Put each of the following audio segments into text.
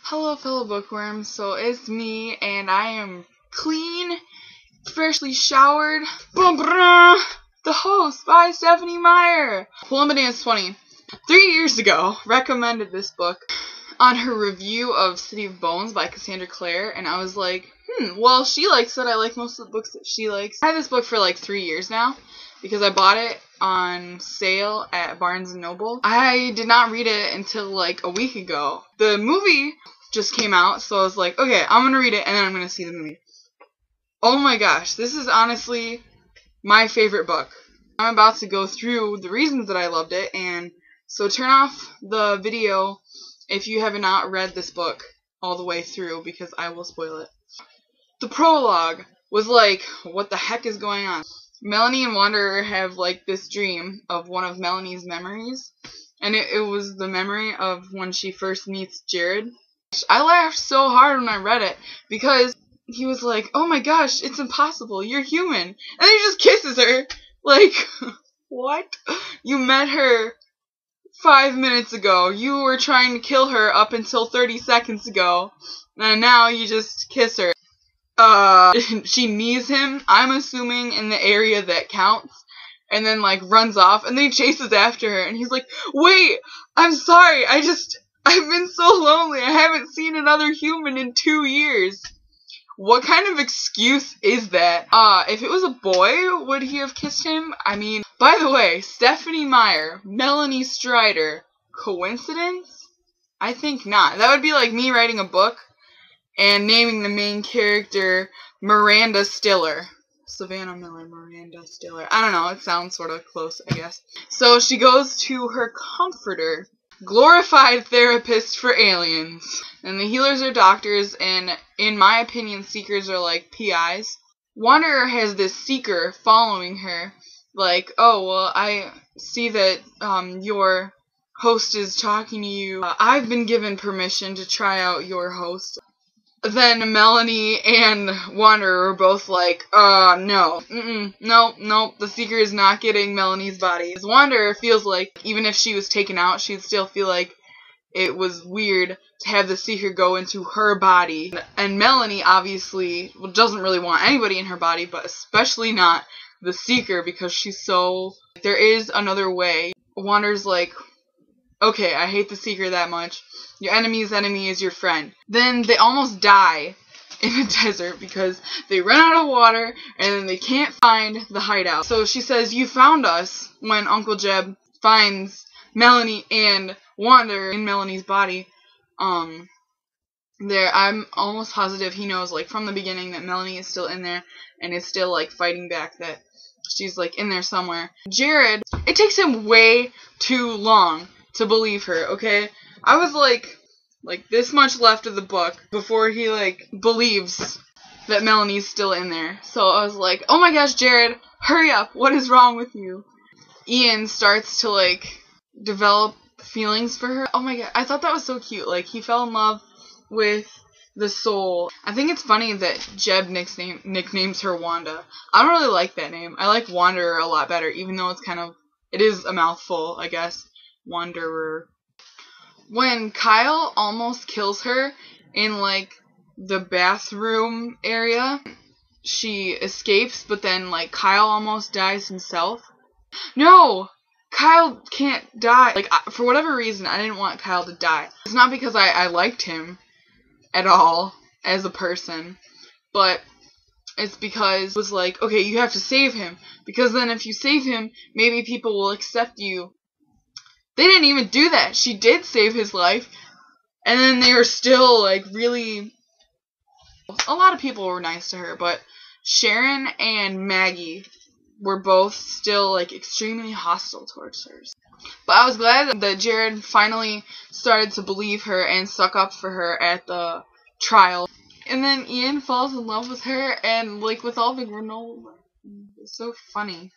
Hello fellow bookworms, so it's me, and I am clean, freshly showered, the host by Stephanie Meyer. Plummeting is funny. 3 years ago, recommended this book on her review of City of Bones by Cassandra Clare, and I was like, well, she likes it, I like most of the books that she likes. I have this book for like 3 years now, because I bought it on sale at Barnes & Noble. I did not read it until like a week ago. The movie just came out, so I was like, okay, I'm gonna read it and then I'm gonna see the movie. Oh my gosh, this is honestly my favorite book. I'm about to go through the reasons that I loved it, and so turn off the video if you have not read this book all the way through, because I will spoil it. The prologue was like, what the heck is going on? Melanie and Wanderer have like this dream of one of Melanie's memories, and it was the memory of when she first meets Jared. I laughed so hard when I read it, because he was like, oh my gosh, it's impossible, you're human. And then he just kisses her. Like, what? You met her 5 minutes ago. You were trying to kill her up until 30 seconds ago. And now you just kiss her. She knees him, I'm assuming in the area that counts, and then like runs off, and then he chases after her, and he's like, wait, I'm sorry, I've been so lonely, I haven't seen another human in 2 years. What kind of excuse is that? If it was a boy, would he have kissed him? I mean, by the way, Stephanie Meyer, Melanie Strider, coincidence? I think not. That would be like me writing a book and naming the main character Miranda Stiller. Savannah Miller, Miranda Stiller. I don't know, it sounds sort of close, I guess. So she goes to her comforter, glorified therapist for aliens. And the healers are doctors, and in my opinion, seekers are like PIs. Wanderer has this seeker following her, like, oh, well, I see that your host is talking to you. I've been given permission to try out your host. Then Melanie and Wanderer were both like, no. No, the Seeker is not getting Melanie's body. Wanderer feels like, even if she was taken out, she'd still feel like it was weird to have the Seeker go into her body. And Melanie, obviously, doesn't really want anybody in her body, but especially not the Seeker, because she's so... There is another way. Wanderer's like, okay, I hate the Seeker that much. Your enemy's enemy is your friend. Then they almost die in the desert because they run out of water and then they can't find the hideout. So she says, you found us, when Uncle Jeb finds Melanie and Wanderer in Melanie's body. There, I'm almost positive he knows, like, from the beginning that Melanie is still in there and is still, like, fighting back that she's, like, in there somewhere. Jared, it takes him way too long to believe her, okay? I was like this much left of the book before he like believes that Melanie's still in there. So I was like, oh my gosh, Jared, hurry up, what is wrong with you? Ian starts to like develop feelings for her. Oh my god, I thought that was so cute. Like, he fell in love with the soul. I think it's funny that Jeb nicknames her Wanda. I don't really like that name. I like Wanderer a lot better, even though it is a mouthful, I guess. Wanderer. When Kyle almost kills her in, like, the bathroom area, she escapes, but then, like, Kyle almost dies himself. No! Kyle can't die. Like, for whatever reason, I didn't want Kyle to die. It's not because I liked him at all as a person, but it's because it was like, okay, you have to save him, because then if you save him, maybe people will accept you. They didn't even do that. She did save his life. And then they were still, like, really... A lot of people were nice to her, but Sharon and Maggie were both still, like, extremely hostile towards her. But I was glad that Jared finally started to believe her and suck up for her at the trial. And then Ian falls in love with her, and, like, with all the granola. It's so funny.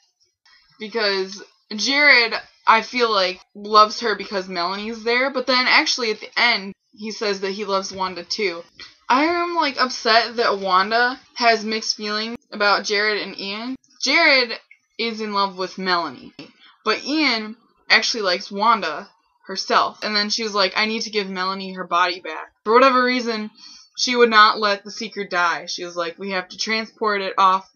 Because Jared, I feel like, loves her because Melanie's there, but then actually at the end, he says that he loves Wanda too. I am, like, upset that Wanda has mixed feelings about Jared and Ian. Jared is in love with Melanie, but Ian actually likes Wanda herself. And then she was like, I need to give Melanie her body back. For whatever reason, she would not let the Seeker die. She was like, we have to transport it off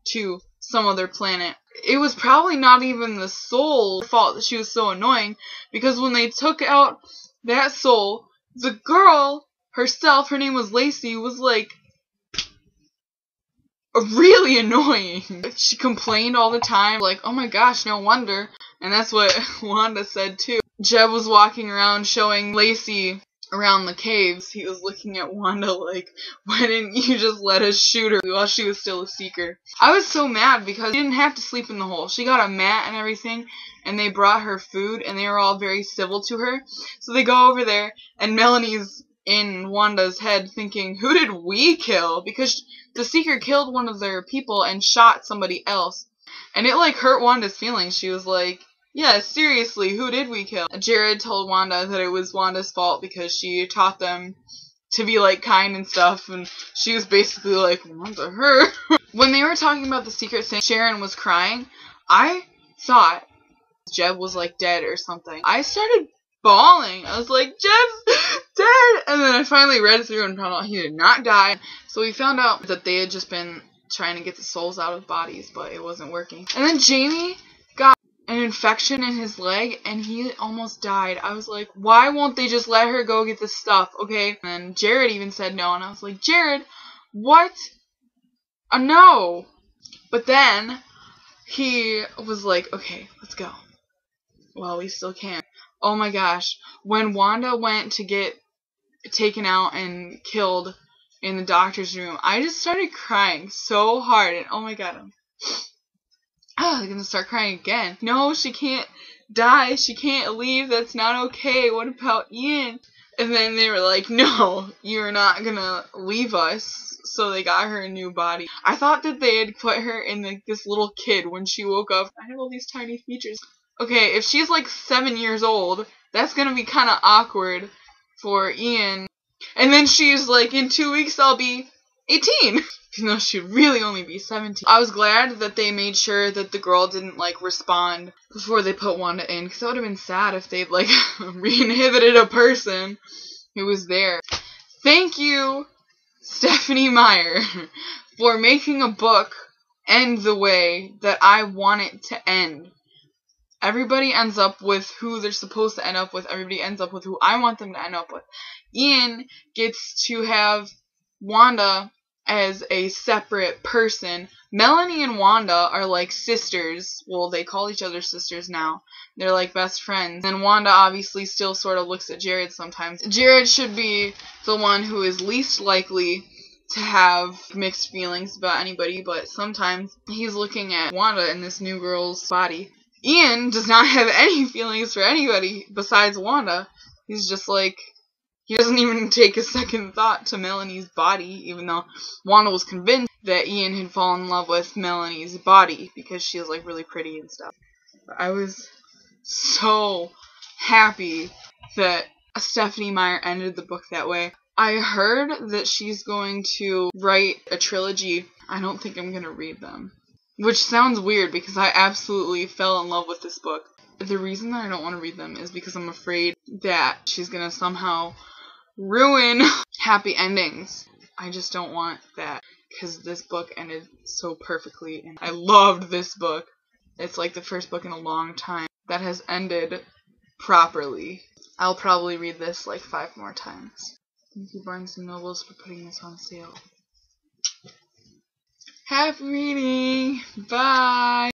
to some other planet. It was probably not even the soul's fault that she was so annoying, because when they took out that soul, the girl herself, her name was Lacey, was like really annoying. She complained all the time, like, oh my gosh, no wonder. And that's what Wanda said too. Jeb was walking around showing Lacey around the caves. He was looking at Wanda like, why didn't you just let us shoot her while she was still a Seeker? I was so mad because she didn't have to sleep in the hole. She got a mat and everything, and they brought her food, and they were all very civil to her. So they go over there, and Melanie's in Wanda's head thinking, who did we kill? Because the Seeker killed one of their people and shot somebody else. And it like hurt Wanda's feelings. She was like, yeah, seriously, who did we kill? Jared told Wanda that it was Wanda's fault because she taught them to be, like, kind and stuff, and she was basically like, Wanda, her. When they were talking about the secret thing, Sharon was crying, I thought Jeb was, like, dead or something. I started bawling. I was like, Jeb's dead! And then I finally read through and found out he did not die. So we found out that they had just been trying to get the souls out of bodies, but it wasn't working. And then Jamie got an infection in his leg, and he almost died. I was like, why won't they just let her go get the stuff, okay? And Jared even said no, and I was like, Jared, what? No. But then he was like, okay, let's go. Well, we still can. Oh my gosh. When Wanda went to get taken out and killed in the doctor's room, I just started crying so hard, and oh my god, I'm gonna start crying again. No, she can't die. She can't leave. That's not okay. What about Ian? And then they were like, no, you're not gonna leave us. So they got her a new body. I thought that they had put her in like this little kid when she woke up. I have all these tiny features. Okay, if she's like 7 years old, that's gonna be kind of awkward for Ian. And then she's like, in 2 weeks I'll be 18. Even though she'd really only be 17. I was glad that they made sure that the girl didn't, like, respond before they put Wanda in. Because that would have been sad if they'd, like, re-inhibited a person who was there. Thank you, Stephanie Meyer, for making a book end the way that I want it to end. Everybody ends up with who they're supposed to end up with. Everybody ends up with who I want them to end up with. Ian gets to have Wanda as a separate person. Melanie and Wanda are like sisters. Well, they call each other sisters now. They're like best friends. And Wanda obviously still sort of looks at Jared sometimes. Jared should be the one who is least likely to have mixed feelings about anybody, but sometimes he's looking at Wanda in this new girl's body. Ian does not have any feelings for anybody besides Wanda. He's just like, he doesn't even take a second thought to Melanie's body, even though Wanda was convinced that Ian had fallen in love with Melanie's body because she was like really pretty and stuff. But I was so happy that Stephanie Meyer ended the book that way. I heard that she's going to write a trilogy. I don't think I'm going to read them. Which sounds weird because I absolutely fell in love with this book. The reason that I don't want to read them is because I'm afraid that she's going to somehow ruin happy endings. I just don't want that because this book ended so perfectly and I loved this book. It's like the first book in a long time that has ended properly. I'll probably read this like 5 more times. Thank you, Barnes & Nobles, for putting this on sale. Happy reading! Bye!